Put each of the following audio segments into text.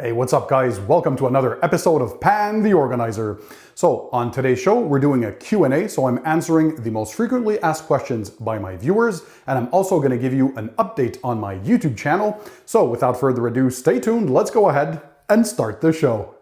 Hey, what's up guys? Welcome to another episode of Pan the Organizer. So on today's show, we're doing a Q&A, so I'm answering the most frequently asked questions by my viewers, and I'm also going to give you an update on my YouTube channel. So without further ado, stay tuned, let's go ahead and start the show.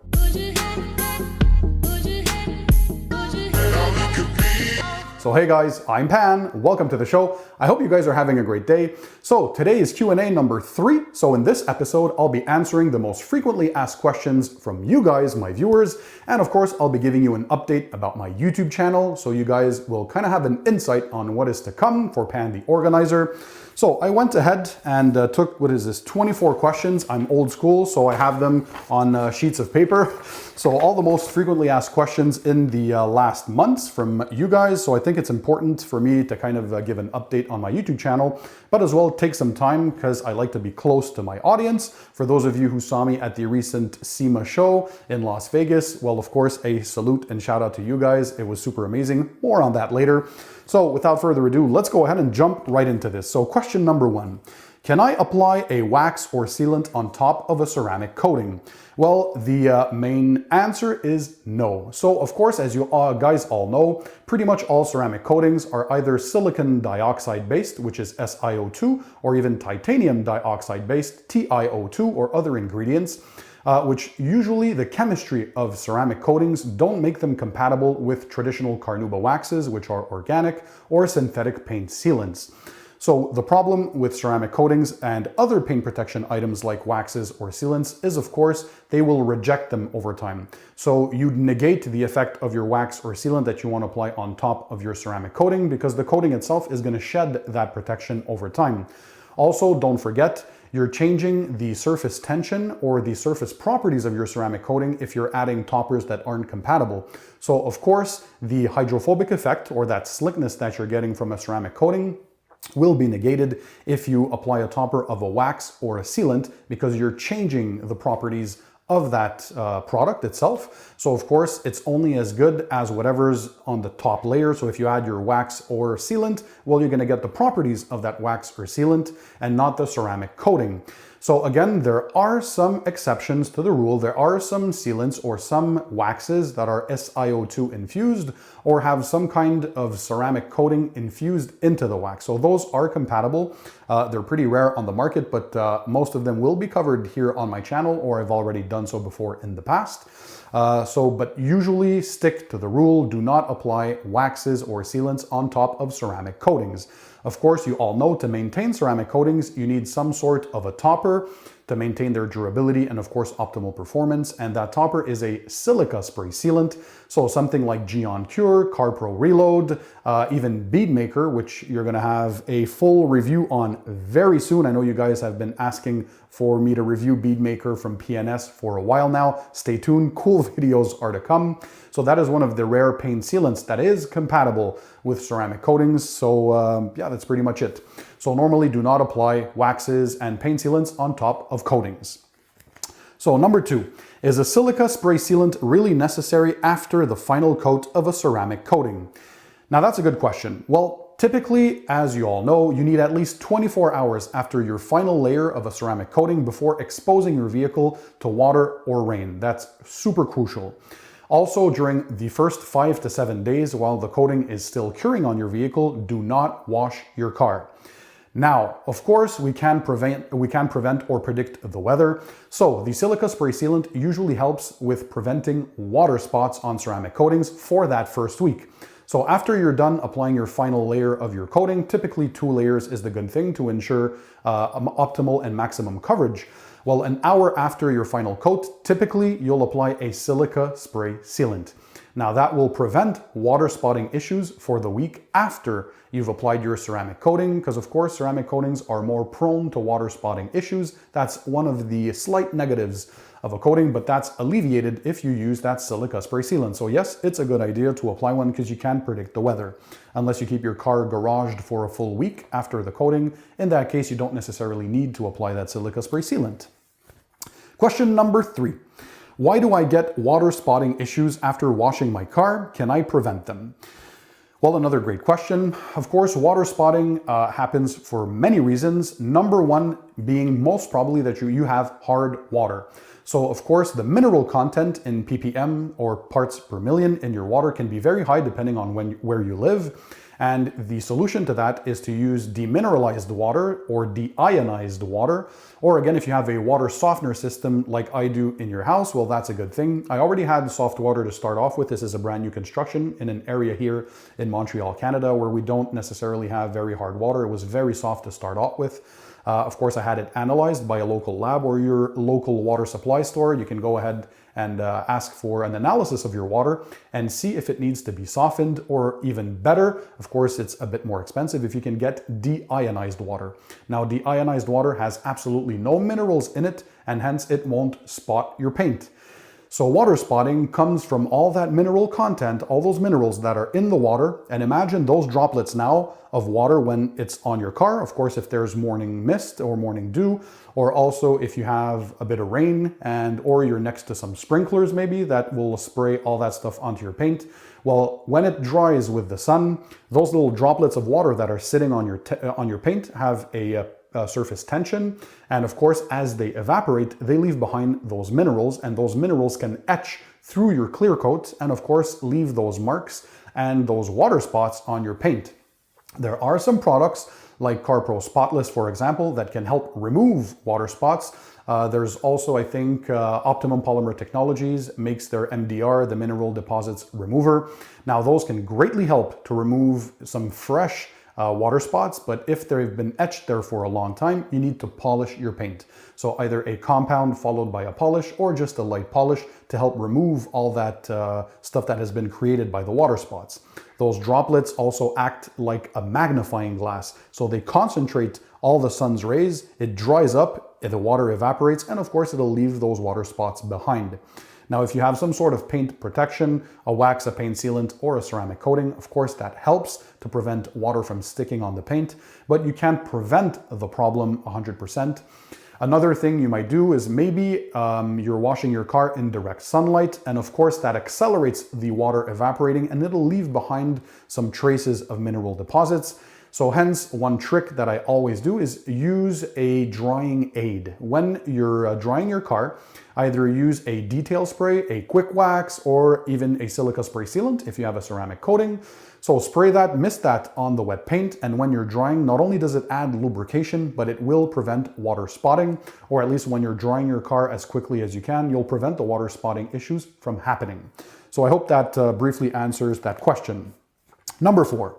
So hey guys, I'm Pan, welcome to the show. I hope you guys are having a great day. So today is Q&A number 3. So in this episode, I'll be answering the most frequently asked questions from you guys, my viewers. And of course, I'll be giving you an update about my YouTube channel, so you guys will kind of have an insight on what is to come for Pan the Organizer. So I went ahead and took, 24 questions. I'm old school, so I have them on sheets of paper. So all the most frequently asked questions in the last months from you guys. So I think it's important for me to kind of give an update on my YouTube channel, but as well take some time because I like to be close to my audience. For those of you who saw me at the recent SEMA show in Las Vegas, well, of course, a salute and shout out to you guys. It was super amazing. More on that later. So without further ado, let's go ahead and jump right into this. So question number 1, can I apply a wax or sealant on top of a ceramic coating? Well, the main answer is no. So of course, as you guys all know, pretty much all ceramic coatings are either silicon dioxide based, which is SiO2, or even titanium dioxide based, TiO2, or other ingredients. Which usually the chemistry of ceramic coatings don't make them compatible with traditional carnauba waxes, which are organic, or synthetic paint sealants. So the problem with ceramic coatings and other paint protection items like waxes or sealants is, of course, they will reject them over time. So you negate the effect of your wax or sealant that you want to apply on top of your ceramic coating because the coating itself is going to shed that protection over time. Also, don't forget, you're changing the surface tension or the surface properties of your ceramic coating if you're adding toppers that aren't compatible. So of course, the hydrophobic effect or that slickness that you're getting from a ceramic coating will be negated if you apply a topper of a wax or a sealant because you're changing the properties of that product itself. So of course, it's only as good as whatever's on the top layer. So if you add your wax or sealant, well, you're gonna get the properties of that wax or sealant and not the ceramic coating. So again, there are some exceptions to the rule. There are some sealants or some waxes that are SiO2 infused or have some kind of ceramic coating infused into the wax. So those are compatible. They're pretty rare on the market, but most of them will be covered here on my channel, or I've already done so before in the past. But usually stick to the rule, do not apply waxes or sealants on top of ceramic coatings. Of course, you all know to maintain ceramic coatings, you need some sort of a topper to maintain their durability and of course optimal performance. And that topper is a silica spray sealant. So something like Geon Cure, CarPro Reload, even Beadmaker, which you're gonna have a full review on very soon. I know you guys have been asking for me to review Beadmaker from PNS for a while now. Stay tuned, cool videos are to come. So that is one of the rare paint sealants that is compatible with ceramic coatings. So yeah, that's pretty much it. So normally do not apply waxes and paint sealants on top of coatings. So number 2, is a silica spray sealant really necessary after the final coat of a ceramic coating? Now that's a good question. Well, typically, as you all know, you need at least 24 hours after your final layer of a ceramic coating before exposing your vehicle to water or rain. That's super crucial. Also, during the first 5 to 7 days while the coating is still curing on your vehicle, do not wash your car. Now, of course, we can prevent or predict the weather. So the silica spray sealant usually helps with preventing water spots on ceramic coatings for that first week. So after you're done applying your final layer of your coating, typically 2 layers is the good thing to ensure optimal and maximum coverage. Well, an hour after your final coat, typically you'll apply a silica spray sealant. Now that will prevent water spotting issues for the week after you've applied your ceramic coating, because of course ceramic coatings are more prone to water spotting issues. That's one of the slight negatives of a coating, but that's alleviated if you use that silica spray sealant. So yes, it's a good idea to apply one because you can predict the weather. Unless you keep your car garaged for a full week after the coating, in that case you don't necessarily need to apply that silica spray sealant. Question number 3. Why do I get water spotting issues after washing my car? Can I prevent them? Well, another great question. Of course, water spotting happens for many reasons. Number 1 being most probably that you have hard water. So of course, the mineral content in ppm or parts per million in your water can be very high depending on where you live. And the solution to that is to use demineralized water or deionized water. Or again, if you have a water softener system like I do in your house, well, that's a good thing. I already had soft water to start off with. This is a brand new construction in an area here in Montreal, Canada, where we don't necessarily have very hard water. It was very soft to start off with. Of course, I had it analyzed by a local lab or your local water supply store. You can go ahead and ask for an analysis of your water and see if it needs to be softened, or even better, of course, it's a bit more expensive if you can get deionized water. Now, deionized water has absolutely no minerals in it, and hence it won't spot your paint. So water spotting comes from all that mineral content, all those minerals that are in the water, and imagine those droplets now of water when it's on your car. Of course, if there's morning mist or morning dew, or also if you have a bit of rain or you're next to some sprinklers maybe that will spray all that stuff onto your paint. Well, when it dries with the sun, those little droplets of water that are sitting on your paint have a surface tension, and of course, as they evaporate, they leave behind those minerals, and those minerals can etch through your clear coat and of course leave those marks and those water spots on your paint. There are some products like CarPro Spotless, for example, that can help remove water spots. There's also, I think, Optimum Polymer Technologies makes their MDR, the Mineral Deposits Remover. Now, those can greatly help to remove some fresh water spots, but if they've been etched there for a long time, you need to polish your paint. So either a compound followed by a polish, or just a light polish to help remove all that stuff that has been created by the water spots. Those droplets also act like a magnifying glass. So they concentrate all the sun's rays, it dries up, the water evaporates, and of course it'll leave those water spots behind. Now, if you have some sort of paint protection, a wax, a paint sealant, or a ceramic coating, of course that helps to prevent water from sticking on the paint, but you can't prevent the problem 100%. Another thing you might do is maybe you're washing your car in direct sunlight, and of course that accelerates the water evaporating and it'll leave behind some traces of mineral deposits. So hence, one trick that I always do is use a drying aid. When you're drying your car, either use a detail spray, a quick wax, or even a silica spray sealant if you have a ceramic coating. So spray that, mist that on the wet paint, and when you're drying, not only does it add lubrication, but it will prevent water spotting, or at least when you're drying your car as quickly as you can, you'll prevent the water spotting issues from happening. So I hope that briefly answers that question. Number 4.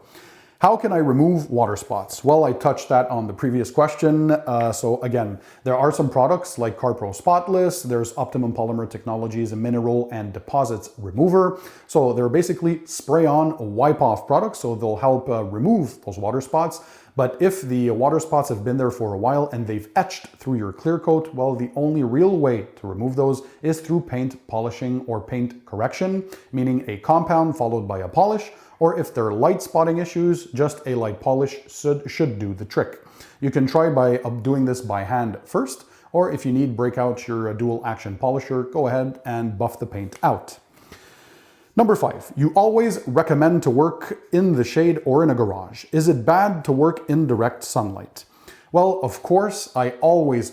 How can I remove water spots? Well, I touched that on the previous question. So again, there are some products like CarPro Spotless, there's Optimum Polymer Technologies, a mineral and deposits remover. So they're basically spray-on, wipe-off products, so they'll help remove those water spots. But if the water spots have been there for a while and they've etched through your clear coat, well, the only real way to remove those is through paint polishing or paint correction, meaning a compound followed by a polish, or if they're light spotting issues, just a light polish should do the trick. You can try by doing this by hand first, or if you need, break out your dual action polisher, go ahead and buff the paint out. Number 5, you always recommend to work in the shade or in a garage. Is it bad to work in direct sunlight? Well, of course, I always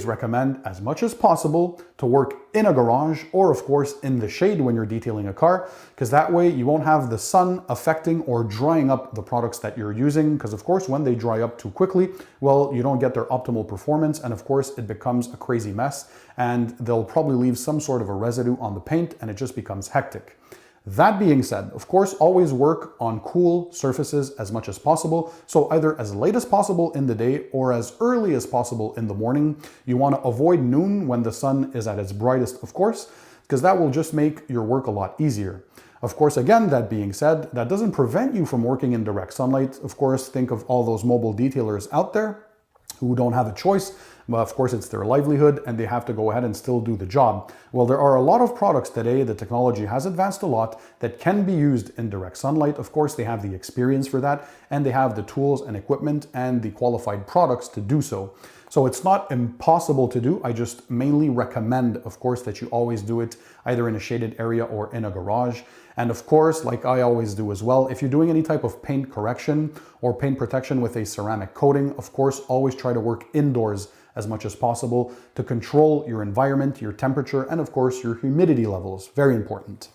recommend as much as possible to work in a garage or of course in the shade when you're detailing a car, because that way you won't have the sun affecting or drying up the products that you're using, because of course when they dry up too quickly, well, you don't get their optimal performance, and of course it becomes a crazy mess and they'll probably leave some sort of a residue on the paint and it just becomes hectic. That being said, of course, always work on cool surfaces as much as possible. So either as late as possible in the day or as early as possible in the morning. You want to avoid noon when the sun is at its brightest, of course, because that will just make your work a lot easier. Of course, again, that being said, that doesn't prevent you from working in direct sunlight. Of course, think of all those mobile detailers out there who don't have a choice. But of course, it's their livelihood and they have to go ahead and still do the job. Well, there are a lot of products today, the technology has advanced a lot, that can be used in direct sunlight. Of course, they have the experience for that, and they have the tools and equipment and the qualified products to do so. So it's not impossible to do. I just mainly recommend, of course, that you always do it either in a shaded area or in a garage. And of course, like I always do as well, if you're doing any type of paint correction or paint protection with a ceramic coating, of course, always try to work indoors as much as possible to control your environment, your temperature, and of course your humidity levels. Very important.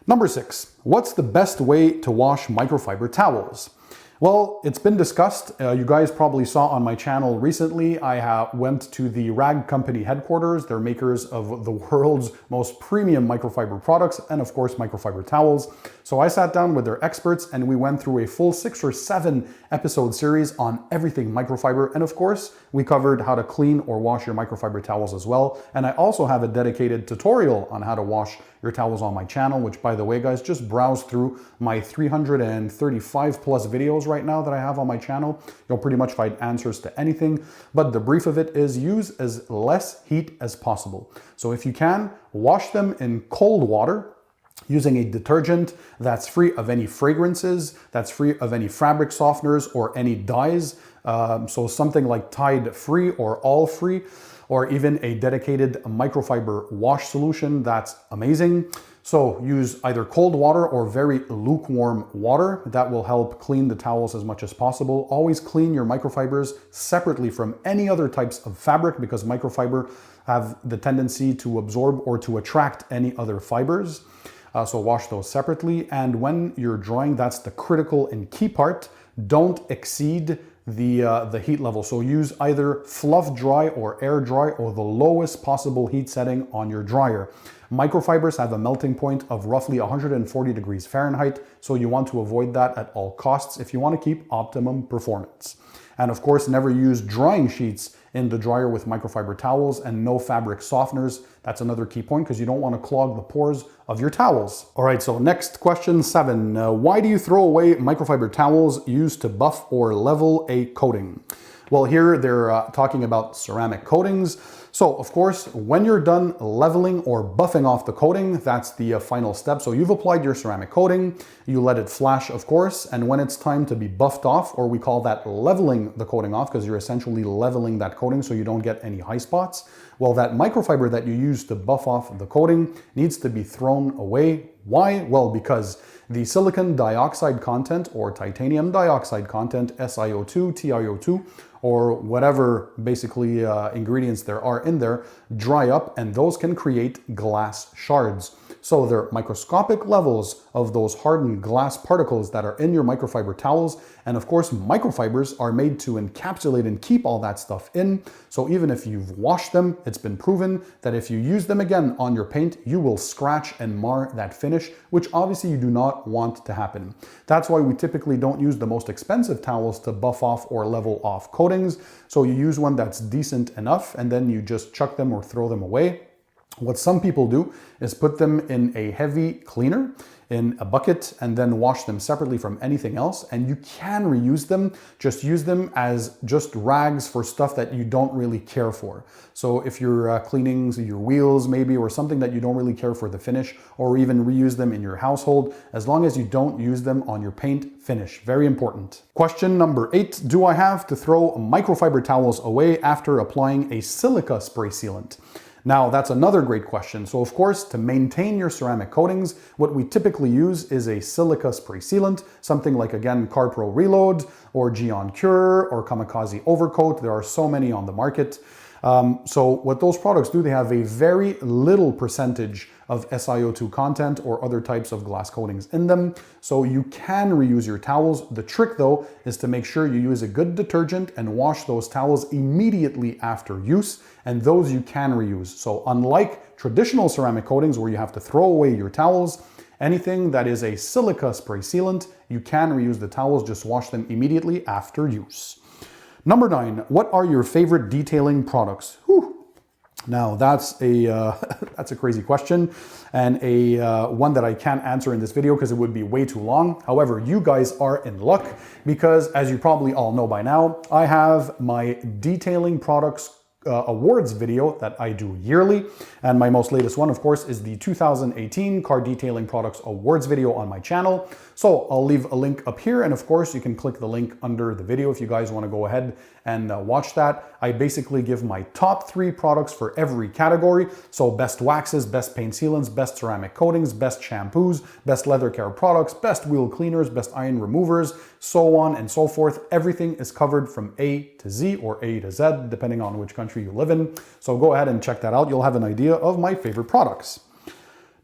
Number 6, what's the best way to wash microfiber towels? Well, it's been discussed. You guys probably saw on my channel recently, I went to the Rag Company headquarters. They're makers of the world's most premium microfiber products and of course microfiber towels. So I sat down with their experts and we went through a full 6 or 7 episode series on everything microfiber. And of course, we covered how to clean or wash your microfiber towels as well. And I also have a dedicated tutorial on how to wash your towels on my channel, which by the way, guys, just browse through my 335 plus videos right now that I have on my channel. You'll pretty much find answers to anything, but the brief of it is use as less heat as possible. So if you can, wash them in cold water using a detergent that's free of any fragrances, that's free of any fabric softeners or any dyes. So something like Tide Free or All Free, or even a dedicated microfiber wash solution, that's amazing. So use either cold water or very lukewarm water. That will help clean the towels as much as possible. Always clean your microfibers separately from any other types of fabric because microfiber have the tendency to absorb or to attract any other fibers. So wash those separately. And when you're drying, that's the critical and key part. Don't exceed the heat level. So use either fluff dry or air dry or the lowest possible heat setting on your dryer. Microfibers have a melting point of roughly 140 degrees Fahrenheit, so you want to avoid that at all costs if you want to keep optimum performance. And of course, never use drying sheets in the dryer with microfiber towels and no fabric softeners. That's another key point because you don't want to clog the pores of your towels. All right, so next question 7. Why do you throw away microfiber towels used to buff or level a coating? Well, here they're talking about ceramic coatings. So of course, when you're done leveling or buffing off the coating, that's the final step. So you've applied your ceramic coating, you let it flash, of course, and when it's time to be buffed off, or we call that leveling the coating off, because you're essentially leveling that coating so you don't get any high spots. Well, that microfiber that you use to buff off the coating needs to be thrown away. Why? Well, because the silicon dioxide content or titanium dioxide content, SiO2, TiO2, or whatever basically ingredients there are in there, dry up and those can create glass shards. So there are microscopic levels of those hardened glass particles that are in your microfiber towels. And of course, microfibers are made to encapsulate and keep all that stuff in. So even if you've washed them, it's been proven that if you use them again on your paint, you will scratch and mar that finish, which obviously you do not want to happen. That's why we typically don't use the most expensive towels to buff off or level off coatings. So you use one that's decent enough and then you just chuck them or throw them away. What some people do is put them in a heavy cleaner in a bucket and then wash them separately from anything else. And you can reuse them, just use them as just rags for stuff that you don't really care for. So if you're cleaning your wheels maybe, or something that you don't really care for the finish, or even reuse them in your household, as long as you don't use them on your paint finish. Very important. Question number 8, do I have to throw microfiber towels away after applying a silica spray sealant? Now, that's another great question. So of course, to maintain your ceramic coatings, what we typically use is a silica spray sealant, something like, again, CarPro Reload or Geon Cure or Kamikaze Overcoat. There are so many on the market. So what those products do, they have a very little percentage of SiO2 content or other types of glass coatings in them. So you can reuse your towels. The trick though is to make sure you use a good detergent and wash those towels immediately after use, and those you can reuse. So unlike traditional ceramic coatings where you have to throw away your towels, anything that is a silica spray sealant, you can reuse the towels, just wash them immediately after use. Number 9, what are your favorite detailing products? Whew. Now that's a that's a crazy question, and a one that I can't answer in this video because it would be way too long. However, you guys are in luck because, as you probably all know by now, I have my detailing products awards video that I do yearly, and my most latest one, of course, is the 2018 Car Detailing Products Awards video on my channel. So I'll leave a link up here, and of course you can click the link under the video if you guys want to go ahead and watch that. I basically give my top 3 products for every category. So best waxes, best paint sealants, best ceramic coatings, best shampoos, best leather care products, best wheel cleaners, best iron removers, so on and so forth. Everything is covered from A to Z or A to Z, depending on which country you live in. So go ahead and check that out. You'll have an idea of my favorite products.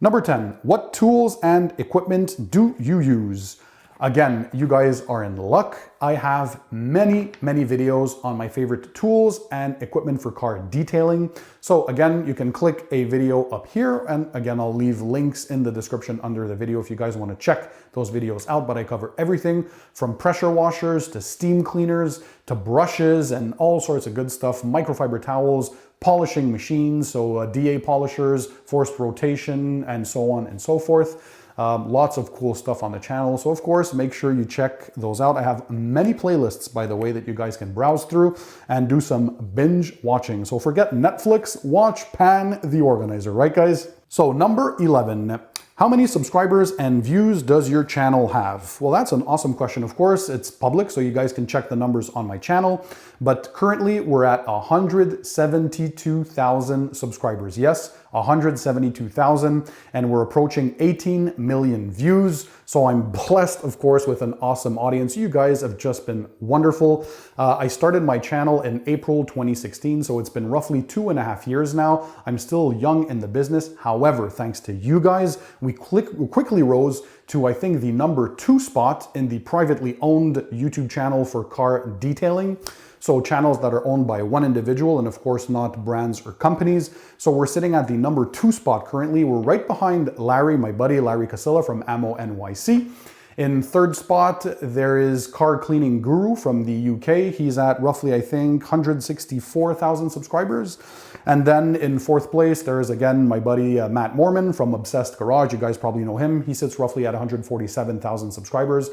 Number 10, what tools and equipment do you use? Again, you guys are in luck. I have many videos on my favorite tools and equipment for car detailing. So again, you can click a video up here, and again, I'll leave links in the description under the video if you guys want to check those videos out. But I cover everything from pressure washers to steam cleaners to brushes and all sorts of good stuff, microfiber towels, polishing machines, so DA polishers, forced rotation, and so on and so forth. Lots of cool stuff on the channel. So of course, make sure you check those out. I have many playlists, by the way, that you guys can browse through and do some binge watching. So forget Netflix, watch Pan the Organizer, right guys? So number 11. How many subscribers and views does your channel have? Well, that's an awesome question. Of course, it's public, so you guys can check the numbers on my channel. But currently, we're at 172,000 subscribers. Yes, 172,000, and we're approaching 18 million views. So I'm blessed, of course, with an awesome audience. You guys have just been wonderful. I started my channel in April 2016, so it's been roughly 2.5 years now. I'm still young in the business. However, thanks to you guys, we quickly rose to, I think, the number 2 spot in the privately owned YouTube channel for car detailing. So channels that are owned by one individual and of course not brands or companies. So we're sitting at the number 2 spot currently. We're right behind Larry, my buddy Larry Casilla from Ammo NYC. In 3rd spot, there is Car Cleaning Guru from the UK. He's at roughly, I think, 164,000 subscribers. And then in 4th place, there is again my buddy Matt Mormon from Obsessed Garage. You guys probably know him. He sits roughly at 147,000 subscribers.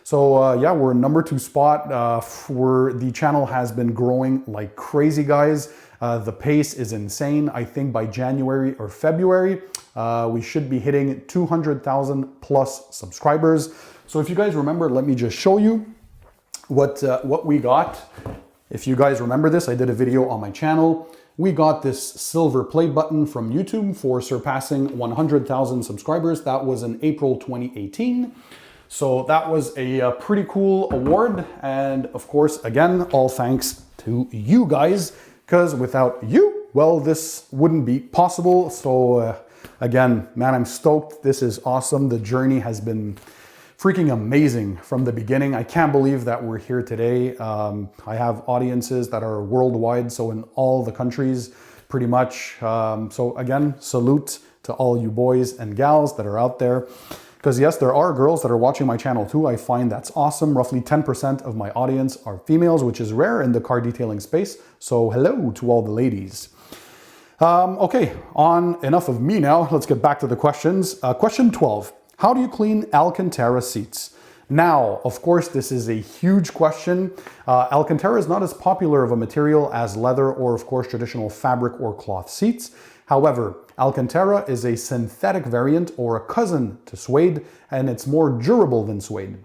So yeah, we're number 2 spot. The channel has been growing like crazy, guys. The pace is insane. I think by January or February, we should be hitting 200,000 plus subscribers. So if you guys remember, let me just show you what we got. If you guys remember this, I did a video on my channel. We got this silver play button from YouTube for surpassing 100,000 subscribers. That was in April 2018. So that was a pretty cool award. And of course, again, all thanks to you guys, because without you, well, this wouldn't be possible. So again, man, I'm stoked. This is awesome. The journey has been freaking amazing from the beginning. I can't believe that we're here today. I have audiences that are worldwide, so in all the countries, pretty much. So again, salute to all you boys and gals that are out there. Because yes, there are girls that are watching my channel too. I find that's awesome. Roughly 10% of my audience are females, which is rare in the car detailing space. So hello to all the ladies. Okay, enough of me now. Let's get back to the questions. Question 12. How do you clean Alcantara seats? Now, of course, this is a huge question. Alcantara is not as popular of a material as leather or, of course, traditional fabric or cloth seats. However, Alcantara is a synthetic variant or a cousin to suede, and it's more durable than suede.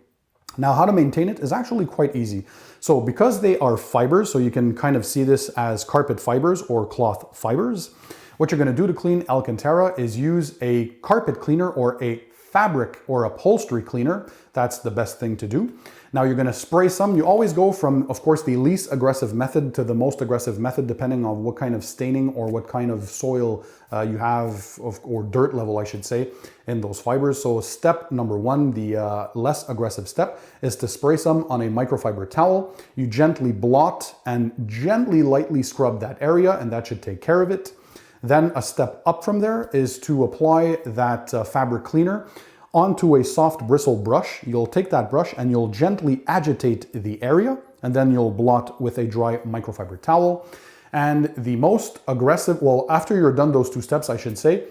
Now, how to maintain it is actually quite easy. So because they are fibers, so you can kind of see this as carpet fibers or cloth fibers, what you're going to do to clean Alcantara is use a carpet cleaner or a fabric or upholstery cleaner. That's the best thing to do. Now you're going to spray some. You always go from, of course, the least aggressive method to the most aggressive method, depending on what kind of staining or what kind of soil you have, or dirt level, I should say, in those fibers. So step number 1, the less aggressive step, is to spray some on a microfiber towel. You gently blot and gently lightly scrub that area, and that should take care of it. Then a step up from there is to apply that fabric cleaner onto a soft bristle brush. You'll take that brush and you'll gently agitate the area, and then you'll blot with a dry microfiber towel. And the most aggressive, well, after you're done those 2 steps, I should say,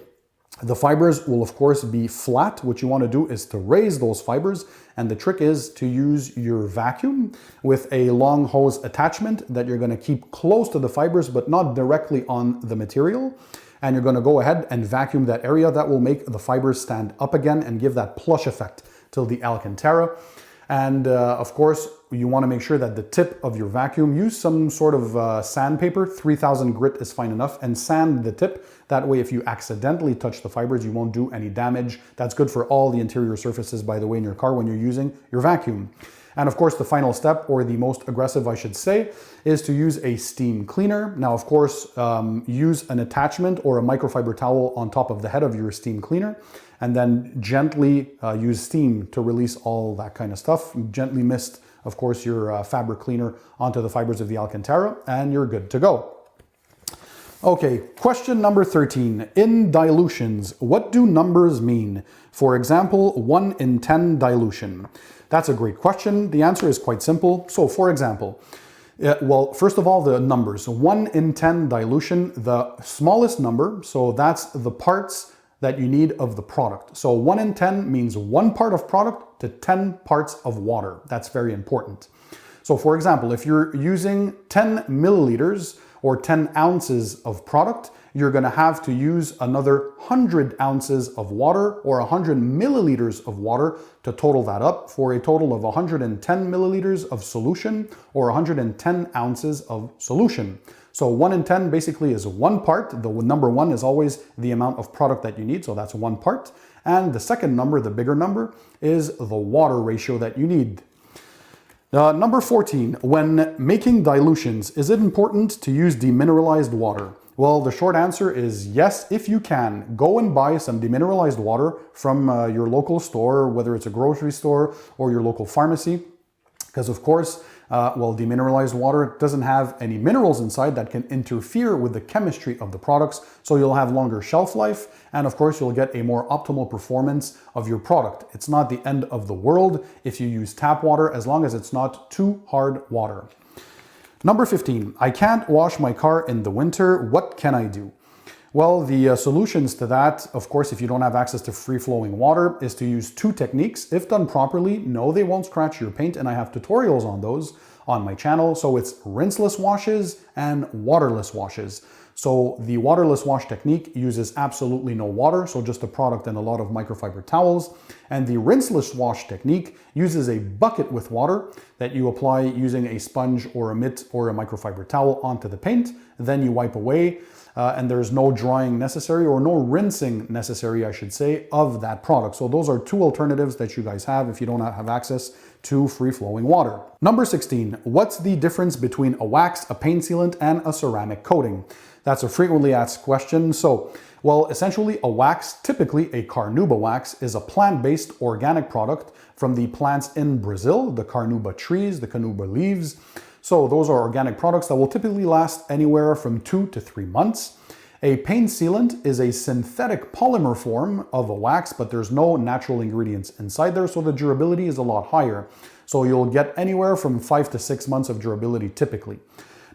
the fibers will of course be flat. What you want to do is to raise those fibers, and the trick is to use your vacuum with a long hose attachment that you're going to keep close to the fibers but not directly on the material. And you're going to go ahead and vacuum that area. That will make the fibers stand up again and give that plush effect to the Alcantara. And of course, you want to make sure that the tip of your vacuum, use some sort of sandpaper, 3000 grit is fine enough, and sand the tip. That way, if you accidentally touch the fibers, you won't do any damage. That's good for all the interior surfaces, by the way, in your car when you're using your vacuum. And of course, the final step, or the most aggressive, I should say, is to use a steam cleaner. Now, of course, use an attachment or a microfiber towel on top of the head of your steam cleaner, and then gently use steam to release all that kind of stuff. Gently mist, of course, your fabric cleaner onto the fibers of the Alcantara, and you're good to go. Okay, question number 13. In dilutions, what do numbers mean? For example, 1 in 10 dilution. That's a great question. The answer is quite simple. So for example, well, first of all, the numbers. 1 in 10 dilution, the smallest number, so that's the parts that you need of the product. So 1 in 10 means 1 part of product to 10 parts of water. That's very important. So for example, if you're using 10 milliliters or 10 ounces of product, you're gonna have to use another 100 ounces of water or 100 milliliters of water to total that up for a total of 110 milliliters of solution or 110 ounces of solution. So 1 in 10 basically is 1 part. The number 1 is always the amount of product that you need, so that's 1 part. And the second number, the bigger number, is the water ratio that you need. Number 14, when making dilutions, is it important to use demineralized water? Well, the short answer is yes, if you can. Go and buy some demineralized water from your local store, whether it's a grocery store or your local pharmacy, because of course, demineralized water doesn't have any minerals inside that can interfere with the chemistry of the products, so you'll have longer shelf life, and of course you'll get a more optimal performance of your product. It's not the end of the world if you use tap water, as long as it's not too hard water. Number 15, I can't wash my car in the winter, what can I do? Well, the solutions to that, of course, if you don't have access to free-flowing water, is to use 2 techniques. If done properly, no, they won't scratch your paint, and I have tutorials on those on my channel. So it's rinseless washes and waterless washes. So the waterless wash technique uses absolutely no water, so just a product and a lot of microfiber towels. And the rinseless wash technique uses a bucket with water that you apply using a sponge or a mitt or a microfiber towel onto the paint. Then you wipe away. And there's no drying necessary, or no rinsing necessary, I should say, of that product. So those are 2 alternatives that you guys have if you don't have access to free-flowing water. Number 16, what's the difference between a wax, a paint sealant, and a ceramic coating? That's a frequently asked question. So, well, essentially a wax, typically a carnauba wax, is a plant-based organic product from the plants in Brazil, the carnauba trees, the carnauba leaves. So those are organic products that will typically last anywhere from 2 to 3 months. A paint sealant is a synthetic polymer form of a wax, but there's no natural ingredients inside there, so the durability is a lot higher. So you'll get anywhere from 5 to 6 months of durability typically.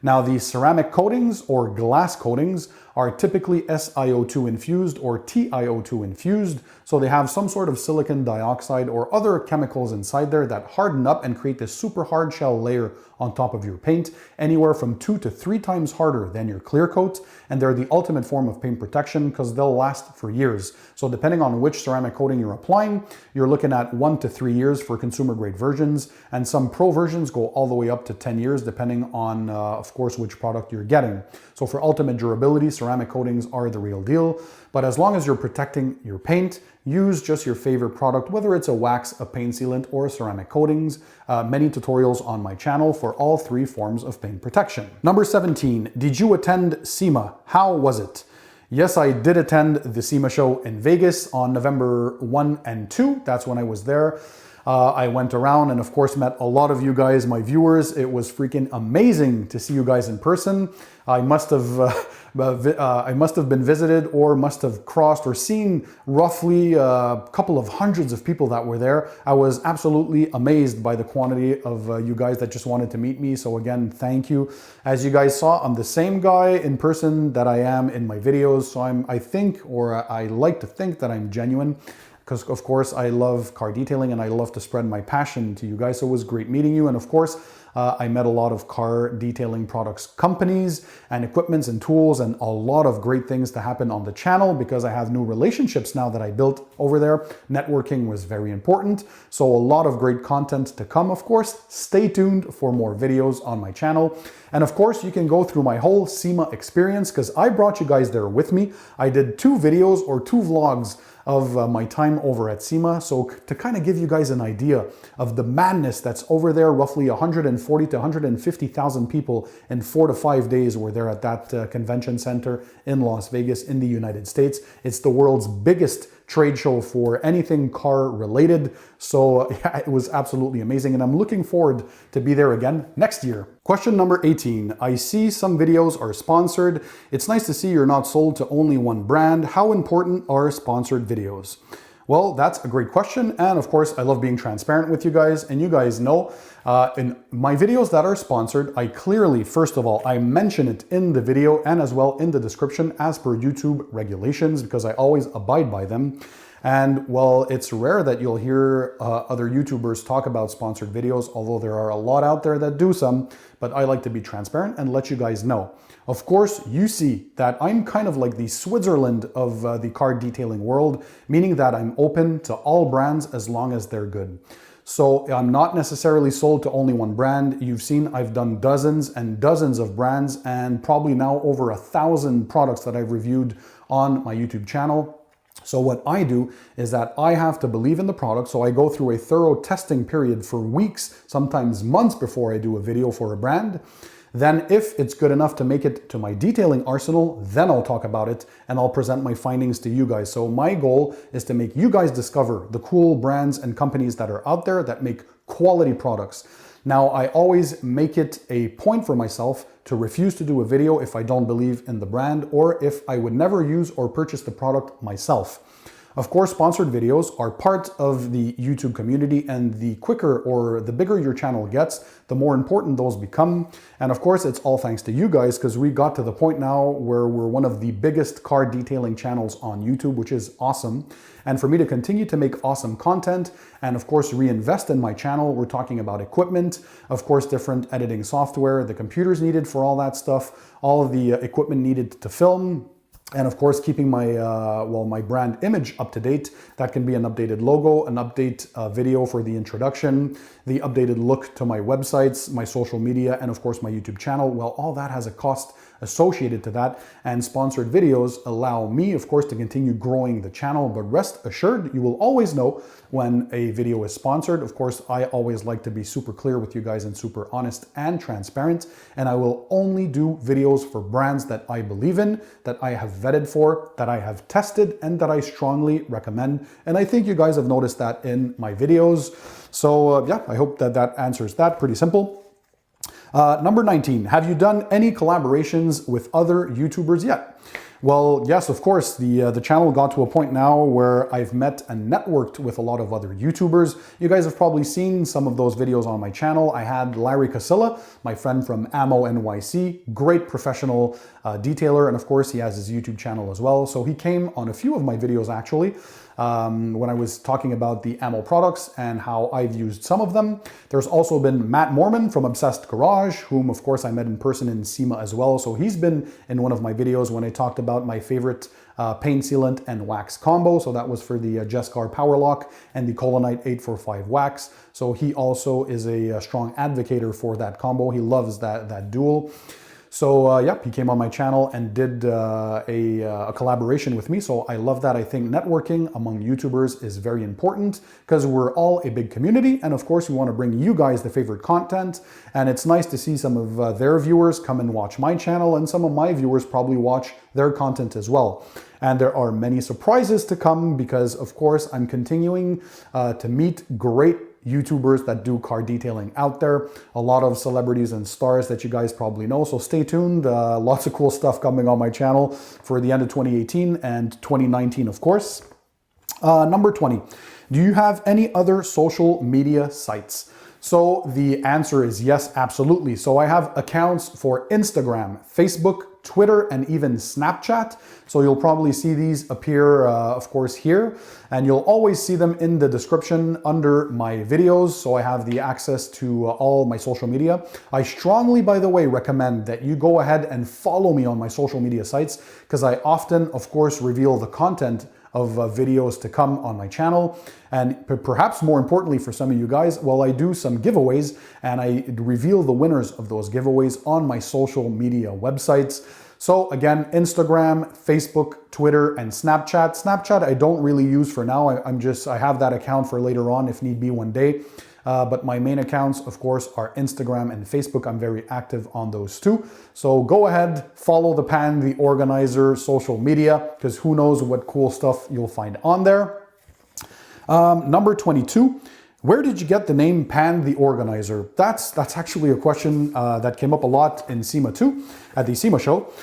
Now, the ceramic coatings or glass coatings are typically SiO2 infused or TiO2 infused, so they have some sort of silicon dioxide or other chemicals inside there that harden up and create this super hard shell layer on top of your paint, anywhere from 2 to 3 times harder than your clear coat, and they're the ultimate form of paint protection because they'll last for years. So depending on which ceramic coating you're applying, you're looking at 1 to 3 years for consumer grade versions, and some pro versions go all the way up to 10 years depending on, of course, which product you're getting. So for ultimate durability, ceramic coatings are the real deal, but as long as you're protecting your paint, use just your favorite product, whether it's a wax, a paint sealant, or ceramic coatings. Many tutorials on my channel for all 3 forms of paint protection. Number 17, did you attend SEMA? How was it? Yes, I did attend the SEMA show in Vegas on November 1 and 2. That's when I was there. I went around and of course met a lot of you guys, my viewers. It was freaking amazing to see you guys in person. I must have been visited or must have crossed or seen roughly a couple of hundreds of people that were there. I was absolutely amazed by the quantity of you guys that just wanted to meet me. So again, thank you. As you guys saw, I'm the same guy in person that I am in my videos. So I like to think that I'm genuine, because of course I love car detailing and I love to spread my passion to you guys. So it was great meeting you. And of course, I met a lot of car detailing products companies and equipments and tools, and a lot of great things to happen on the channel because I have new relationships now that I built over there. Networking was very important. So a lot of great content to come, of course. Stay tuned for more videos on my channel. And of course, you can go through my whole SEMA experience because I brought you guys there with me. I did 2 videos or 2 vlogs of my time over at SEMA. So to kind of give you guys an idea of the madness that's over there, roughly 140 to 150,000 people in 4 to 5 days were there at that convention center in Las Vegas in the United States. It's the world's biggest trade show for anything car related. So yeah, it was absolutely amazing, and I'm looking forward to be there again next year. Question number 18. I see some videos are sponsored. It's nice to see you're not sold to only one brand. How important are sponsored videos? Well, that's a great question. And of course, I love being transparent with you guys. And you guys know, in my videos that are sponsored, I clearly, first of all, I mention it in the video and as well in the description as per YouTube regulations, because I always abide by them. And well, it's rare that you'll hear other YouTubers talk about sponsored videos, although there are a lot out there that do some, but I like to be transparent and let you guys know. Of course, you see that I'm kind of like the Switzerland of the car detailing world, meaning that I'm open to all brands as long as they're good. So I'm not necessarily sold to only one brand. You've seen I've done dozens and dozens of brands and probably now over 1,000 products that I've reviewed on my YouTube channel. So what I do is that I have to believe in the product. So I go through a thorough testing period for weeks, sometimes months before I do a video for a brand. Then if it's good enough to make it to my detailing arsenal, then I'll talk about it and I'll present my findings to you guys. So my goal is to make you guys discover the cool brands and companies that are out there that make quality products. Now, I always make it a point for myself to refuse to do a video if I don't believe in the brand or if I would never use or purchase the product myself. Of course, sponsored videos are part of the YouTube community, and the quicker or the bigger your channel gets, the more important those become. And of course, it's all thanks to you guys, because we got to the point now where we're one of the biggest car detailing channels on YouTube, which is awesome. And for me to continue to make awesome content and of course reinvest in my channel, we're talking about equipment, of course different editing software, the computers needed for all that stuff, all of the equipment needed to film, and of course, keeping my my brand image up to date. That can be an updated logo, an update video for the introduction, the updated look to my websites, my social media, and of course my YouTube channel. Well, all that has a cost associated to that, and sponsored videos allow me, of course, to continue growing the channel. But rest assured, you will always know when a video is sponsored. Of course, I always like to be super clear with you guys and super honest and transparent, and I will only do videos for brands that I believe in, that I have vetted for, that I have tested, and that I strongly recommend. And I think you guys have noticed that in my videos. So yeah, I hope that that answers that. Pretty simple. Number 19, have you done any collaborations with other YouTubers yet? Well, yes, of course. The channel got to a point now where I've met and networked with a lot of other YouTubers. You guys have probably seen some of those videos on my channel. I had Larry Casilla, my friend from Ammo NYC, great professional detailer, and of course he has his YouTube channel as well. So he came on a few of my videos actually. When I was talking about the ammo products and how I've used some of them. There's also been Matt Mormon from Obsessed Garage, whom of course I met in person in SEMA as well. So he's been in one of my videos when I talked about my favorite paint sealant and wax combo. So that was for the Jescar Power Lock and the Colonite 845 wax. So he also is a strong advocator for that combo. He loves that duel. So yeah, he came on my channel and did a collaboration with me. So I love that. I think networking among YouTubers is very important because we're all a big community. And of course, we want to bring you guys the favorite content. And it's nice to see some of their viewers come and watch my channel, and some of my viewers probably watch their content as well. And there are many surprises to come because, of course, I'm continuing to meet great YouTubers that do car detailing out there. A lot of celebrities and stars that you guys probably know. So stay tuned. Lots of cool stuff coming on my channel for the end of 2018 and 2019, of course. Number 20. Do you have any other social media sites? So the answer is yes, absolutely. So I have accounts for Instagram, Facebook, Twitter, and even Snapchat. So you'll probably see these appear, of course, here, and you'll always see them in the description under my videos. So I have the access to all my social media. I strongly, by the way, recommend that you go ahead and follow me on my social media sites, because I often, of course, reveal the content of videos to come on my channel. And perhaps more importantly for some of you guys, well, I do some giveaways and I reveal the winners of those giveaways on my social media websites. So again, Instagram, Facebook, Twitter, and Snapchat. Snapchat I don't really use for now. I have that account for later on if need be one day. But my main accounts, of course, are Instagram and Facebook. I'm very active on those two. So go ahead, follow the Pan the Organizer social media, because who knows what cool stuff you'll find on there. Number 22, where did you get the name Pan the Organizer? That's actually a question that came up a lot in SEMA 2, at the SEMA show.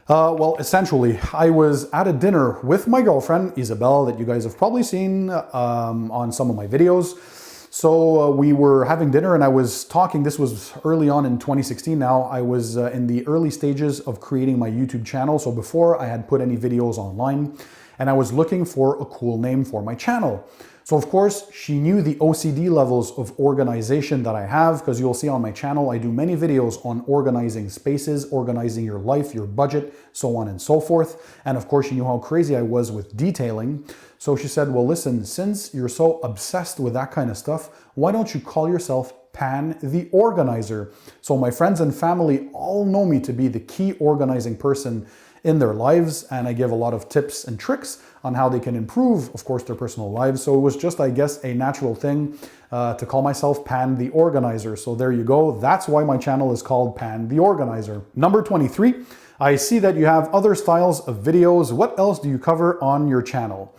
Well, essentially, I was at a dinner with my girlfriend, Isabel, that you guys have probably seen on some of my videos. So we were having dinner and I was talking, this was early on in 2016 now, I was in the early stages of creating my YouTube channel. So before I had put any videos online, and I was looking for a cool name for my channel. So of course, she knew the OCD levels of organization that I have, because you'll see on my channel, I do many videos on organizing spaces, organizing your life, your budget, so on and so forth. And of course, she knew how crazy I was with detailing. So she said, well, listen, since you're so obsessed with that kind of stuff, why don't you call yourself Pan the Organizer? So my friends and family all know me to be the key organizing person in their lives, and I give a lot of tips and tricks on how they can improve, of course, their personal lives. So it was just, I guess, a natural thing to call myself Pan the Organizer. So there you go. That's why my channel is called Pan the Organizer. Number 23, I see that you have other styles of videos. What else do you cover on your channel?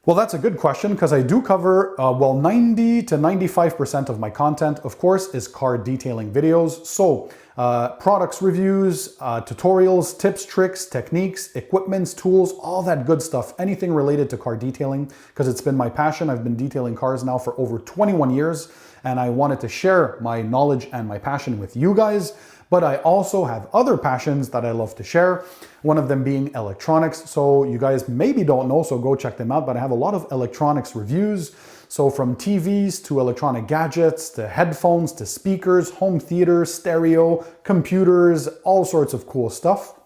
Well, that's a good question, because I do cover, 90 to 95% of my content, of course, is car detailing videos. So products reviews, tutorials, tips, tricks, techniques, equipments, tools, all that good stuff, anything related to car detailing, because it's been my passion. I've been detailing cars now for over 21 years, and I wanted to share my knowledge and my passion with you guys. But I also have other passions that I love to share, one of them being electronics. So you guys maybe don't know, so go check them out, but I have a lot of electronics reviews. So from TVs to electronic gadgets, to headphones, to speakers, home theater, stereo, computers, all sorts of cool stuff.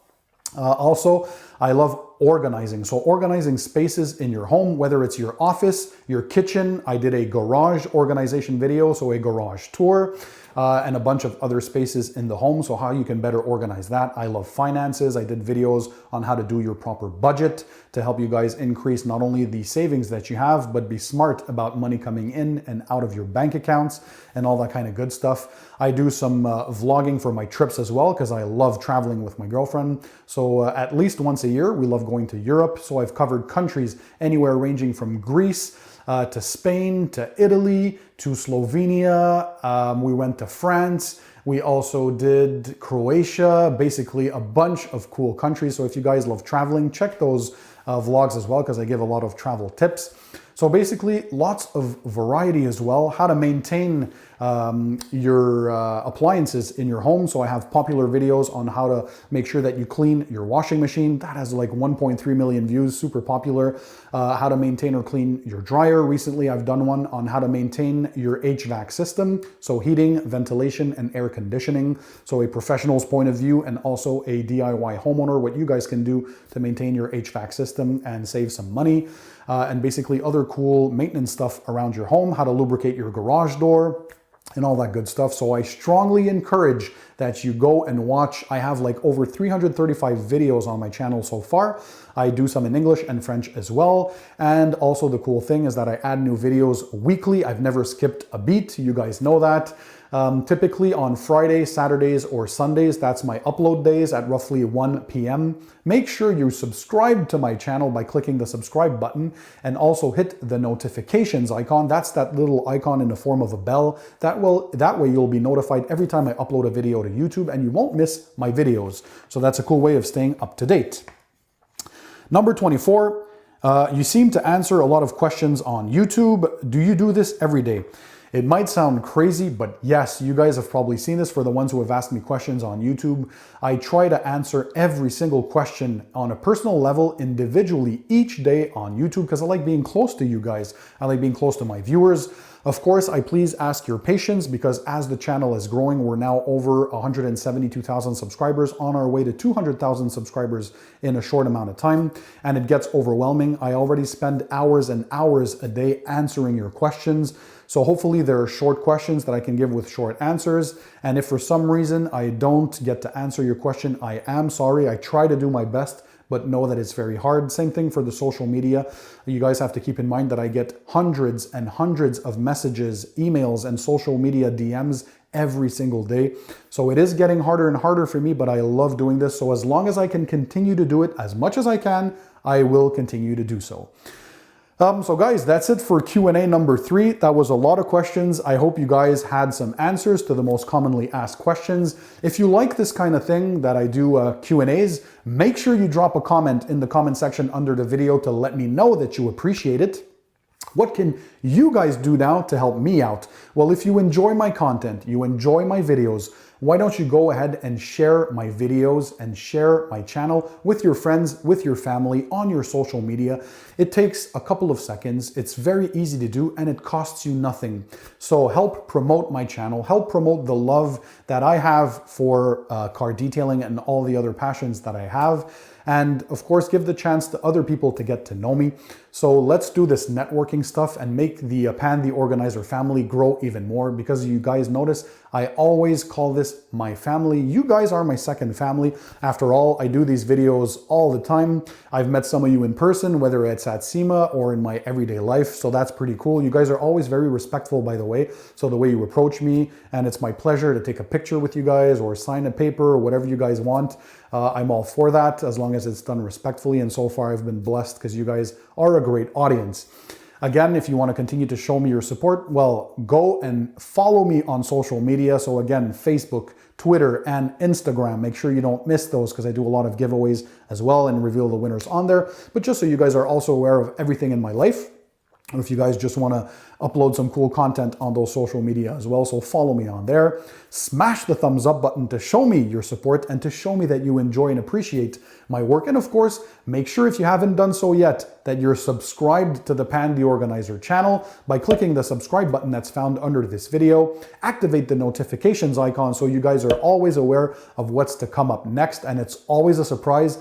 Also, I love organizing. So organizing spaces in your home, whether it's your office, your kitchen. I did a garage organization video, so a garage tour, and a bunch of other spaces in the home. So how you can better organize that. I love finances. I did videos on how to do your proper budget to help you guys increase not only the savings that you have, but be smart about money coming in and out of your bank accounts and all that kind of good stuff. I do some vlogging for my trips as well, because I love traveling with my girlfriend. So at least once a year, we love going to Europe. So I've covered countries anywhere ranging from Greece to Spain, to Italy, to Slovenia. We went to France. We also did Croatia, basically a bunch of cool countries. So if you guys love traveling, check those vlogs as well, because I give a lot of travel tips. So basically lots of variety as well, how to maintain your appliances in your home. So I have popular videos on how to make sure that you clean your washing machine. That has like 1.3 million views, super popular. How to maintain or clean your dryer. Recently, I've done one on how to maintain your HVAC system. So heating, ventilation, and air conditioning. So a professional's point of view, and also a DIY homeowner, what you guys can do to maintain your HVAC system and save some money. And basically other cool maintenance stuff around your home, how to lubricate your garage door, and all that good stuff. So I strongly encourage that you go and watch. I have like over 335 videos on my channel so far. I do some in English and French as well. And also the cool thing is that I add new videos weekly. I've never skipped a beat. You guys know that. Typically on Fridays, Saturdays, or Sundays, that's my upload days at roughly 1 p.m. Make sure you subscribe to my channel by clicking the subscribe button, and also hit the notifications icon. That's that little icon in the form of a bell. That way you'll be notified every time I upload a video to YouTube, and you won't miss my videos. So that's a cool way of staying up to date. Number 24, you seem to answer a lot of questions on YouTube. Do you do this every day? It might sound crazy, but yes, you guys have probably seen this for the ones who have asked me questions on YouTube. I try to answer every single question on a personal level, individually, each day on YouTube, because I like being close to you guys. I like being close to my viewers. Of course, I please ask your patience, because as the channel is growing, we're now over 172,000 subscribers, on our way to 200,000 subscribers in a short amount of time, and it gets overwhelming. I already spend hours and hours a day answering your questions. So hopefully there are short questions that I can give with short answers. And if for some reason I don't get to answer your question, I am sorry. I try to do my best, but know that it's very hard. Same thing for the social media. You guys have to keep in mind that I get hundreds and hundreds of messages, emails, and social media DMs every single day. So it is getting harder and harder for me, but I love doing this. So as long as I can continue to do it as much as I can, I will continue to do so. So guys, that's it for Q&A number 3. That was a lot of questions. I hope you guys had some answers to the most commonly asked questions. If you like this kind of thing that I do Q&As, make sure you drop a comment in the comment section under the video to let me know that you appreciate it. What can you guys do now to help me out? Well, if you enjoy my content, you enjoy my videos, why don't you go ahead and share my videos and share my channel with your friends, with your family, on your social media. It takes a couple of seconds. It's very easy to do, and it costs you nothing. So help promote my channel, help promote the love that I have for car detailing and all the other passions that I have. And of course, give the chance to other people to get to know me. So let's do this networking stuff and make the Pan the Organizer family grow even more, because you guys notice I always call this my family. You guys are my second family. After all, I do these videos all the time. I've met some of you in person, whether it's at SEMA or in my everyday life. So that's pretty cool. You guys are always very respectful, by the way. So the way you approach me, and it's my pleasure to take a picture with you guys or sign a paper or whatever you guys want. I'm all for that, as long as it's done respectfully. And so far I've been blessed, because you guys are a great audience. Again, if you want to continue to show me your support, well, go and follow me on social media. So again, Facebook, Twitter, and Instagram. Make sure you don't miss those, because I do a lot of giveaways as well and reveal the winners on there. But just so you guys are also aware of everything in my life, or if you guys just want to upload some cool content on those social media as well, so follow me on there. Smash the thumbs up button to show me your support and to show me that you enjoy and appreciate my work. And of course, make sure, if you haven't done so yet, that you're subscribed to the Pan the Organizer channel by clicking the subscribe button that's found under this video. Activate the notifications icon so you guys are always aware of what's to come up next, and it's always a surprise.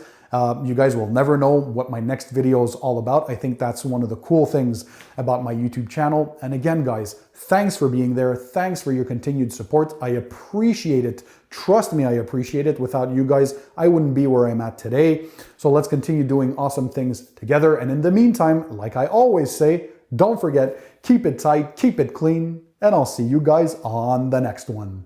You guys will never know what my next video is all about. I think that's one of the cool things about my YouTube channel. And again, guys, thanks for being there. Thanks for your continued support. I appreciate it. Trust me, I appreciate it. Without you guys, I wouldn't be where I'm at today. So let's continue doing awesome things together. And in the meantime, like I always say, don't forget, keep it tight, keep it clean, and I'll see you guys on the next one.